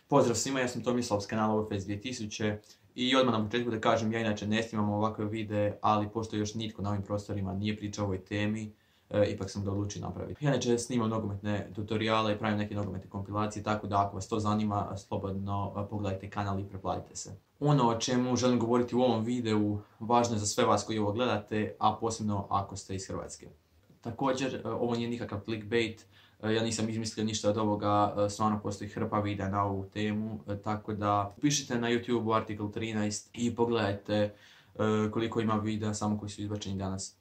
Pozdrav svima, ja sam Tomislav s kanala Warface 2000 i odmah na početku da kažem, ja inače ne snimam ovakve videe, ali pošto još nitko na ovim prostorima nije pričao o ovoj temi, ipak sam ga odlučio napraviti. Ja inače snimam nogometne tutoriale i pravim neke nogometne kompilacije, tako da ako vas to zanima, slobodno pogledajte kanal i preplatite se. Ono o čemu želim govoriti u ovom videu važno je za sve vas koji ovo gledate, a posebno ako ste iz Hrvatske. Također, ovo nije nikakav clickbait, ja nisam izmislio ništa od ovoga, stvarno postoji hrpa videa na ovu temu, tako da pišite na YouTube artikl 13 i pogledajte koliko ima videa samo koji su izbačeni danas.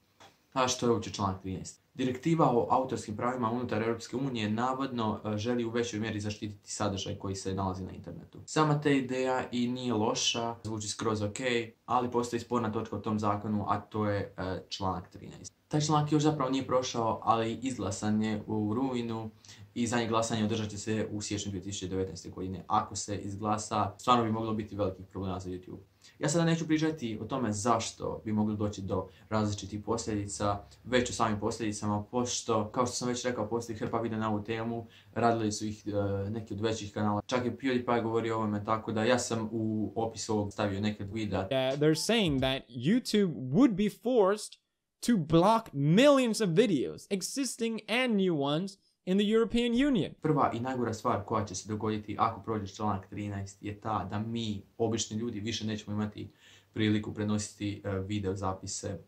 A što je uopće članak 13? Direktiva o autorskim pravima unutar Europske unije navodno želi u većoj mjeri zaštititi sadržaj koji se nalazi na internetu. Sama ta ideja i nije loša, zvuči skroz ok, ali postoji sporna točka u tom zakonu, a to je članak 13. Taj članak još zapravo nije prošao, ali izglasan je u rujnu i zadnje glasanje održat će se u siječnju 2019. godine. Ako se izglasa, stvarno bi moglo biti velikih problema za YouTube. Ja sada neću pričati o tome zašto bi moglo doći do različitih posljedica, već o samim posljedicama, pošto, kao što sam već rekao, postoji hrpa videa na ovu temu, radili su ih neki od većih kanala. Čak je PewDiePie govorio o ovome, tako da ja sam u opisu ovog stavio neke od videa. They're saying that YouTube would be forced to block millions of videos, existing and new ones, in the European Union. Prva i najgora stvar koja će se dogoditi ako prođe članak 13 je ta da mi, obični ljudi, više nećemo imati priliku prenositi video zapise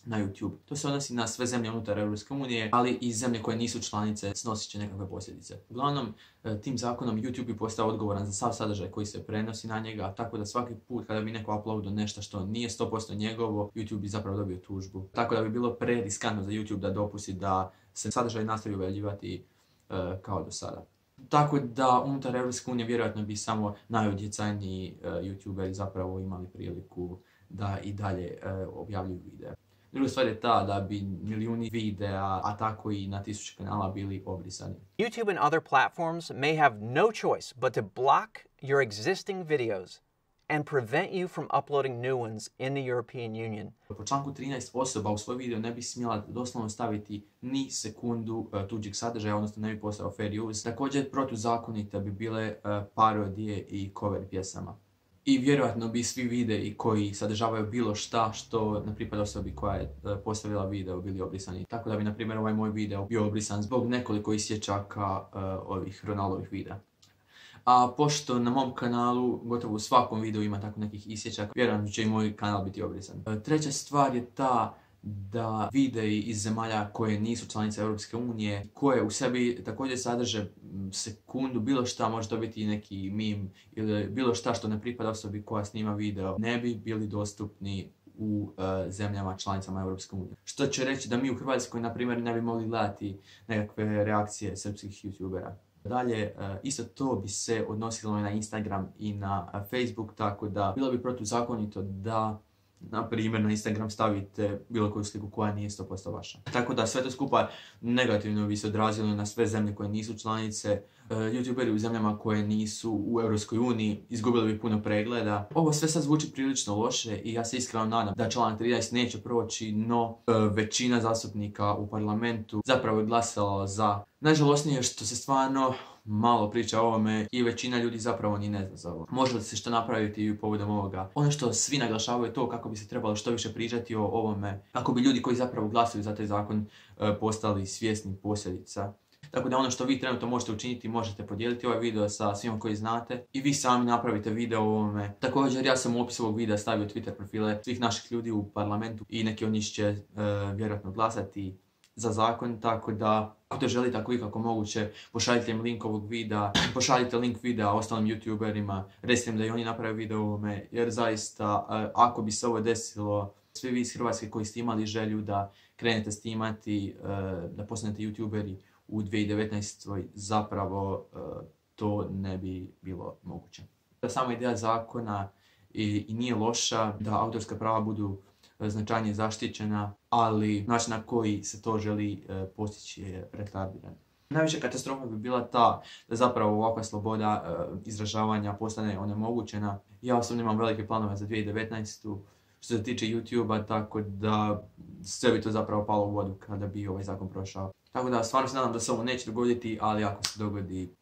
na YouTube. To se odnosi na sve zemlje unutar Europske unije, ali i zemlje koje nisu članice snosit će nekakve posljedice. Uglavnom, tim zakonom YouTube bi postao odgovoran za sav sadržaj koji se prenosi na njega, tako da svaki put kada bi neko uploadao nešto što nije 100% njegovo, YouTube bi zapravo dobio tužbu. Tako da bi bilo preriskantno za YouTube da dopusti da se sadržaj nastavi objavljivati kao do sada. Tako da unutar Europske unije vjerojatno bi samo najutjecajniji YouTuberi zapravo imali priliku da i dalje objavljuju videa. Druga stvar je ta da bi milijuni videa, a tako i na tisuće kanala bili obrisani. YouTube and other platforms may have no choice but to block your existing videos and prevent you from uploading new ones in the European Union. Po članku 13 osoba u svoj video ne bi smjela doslovno staviti ni sekundu tuđeg sadržaja, odnosno ne bi postao fair use. Također, protuzakonite bi bile parodije i cover pjesama. I vjerojatno bi svi videi koji sadržavaju bilo šta što ne pripada osobi koja je postavila video bili obrisani. Tako da bi, na primjer, ovaj moj video bio obrisan zbog nekoliko isječaka ovih Ronaldovih videa. A pošto na mom kanalu gotovo u svakom videu ima tako nekih isječaka, vjerujem da će i moj kanal biti obrisan. Treća stvar je ta da videi iz zemalja koje nisu članice Europske unije, koje u sebi također sadrže sekundu, bilo šta, može to biti neki meme ili bilo šta što ne pripada osobi koja snima video, ne bi bili dostupni u zemljama članicama Europske unije. Što će reći da mi u Hrvatskoj, na primjer, ne bi mogli gledati nekakve reakcije srpskih YouTubera. Dalje, isto to bi se odnosilo na Instagram i na Facebook, tako da bilo bi protuzakonito da, na primjer, na Instagram stavite bilo koju sliku koja nije 100% vaša. Tako da sve to skupa negativno bi se odrazilo na sve zemlje koje nisu članice. YouTuberi u zemljama koje nisu u Europskoj uniji izgubili bi puno pregleda. Ovo sve sad zvuči prilično loše i ja se iskreno nadam da članak 13 neće proći, no većina zastupnika u parlamentu zapravo je glasala za. Najžalosnije je što se stvarno malo priča o ovome i većina ljudi zapravo ni ne zna za ovo. Može li se što napraviti povodom ovoga? Ono što svi naglašavaju je to kako bi se trebalo što više pričati o ovome, kako bi ljudi koji zapravo glasuju za taj zakon postali svjesni posljedica. Tako da ono što vi trenutno možete učiniti, možete podijeliti ovaj video sa svima koji znate i vi sami napravite video o ovome. Također, ja sam u opisu ovog videa stavio Twitter profile svih naših ljudi u parlamentu i neki od njih će vjerojatno glasati za zakon, tako da ako to želite, ako ikako moguće, pošaljite im link ovog videa, pošaljite link videa ostalim YouTuberima, recite im da i oni naprave video o ovome, jer zaista, ako bi se ovo desilo, svi vi iz Hrvatske koji ste imali želju da krenete snimati, da postanete YouTuberi u 2019. zapravo to ne bi bilo moguće. Sama ideja zakona i nije loša, da autorska prava budu značajnije zaštićena, ali način na koji se to želi postići je retardiran. Najviše katastrofa bi bila ta da zapravo ovakva sloboda izražavanja postane onemogućena. Ja osobno imam velike planove za 2019. što se tiče YouTube-a, tako da sve bi to zapravo palo u vodu kada bi ovaj zakon prošao. Tako da stvarno se nadam da se ovo neće dogoditi, ali ako se dogodi,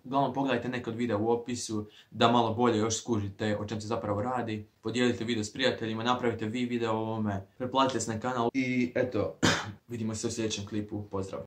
Uglavnom pogledajte neke od videa u opisu da malo bolje još skužite o čem se zapravo radi. Podijelite video s prijateljima, napravite vi video o ovome, pretplatite se na kanal i eto, vidimo se u sljedećem klipu. Pozdrav!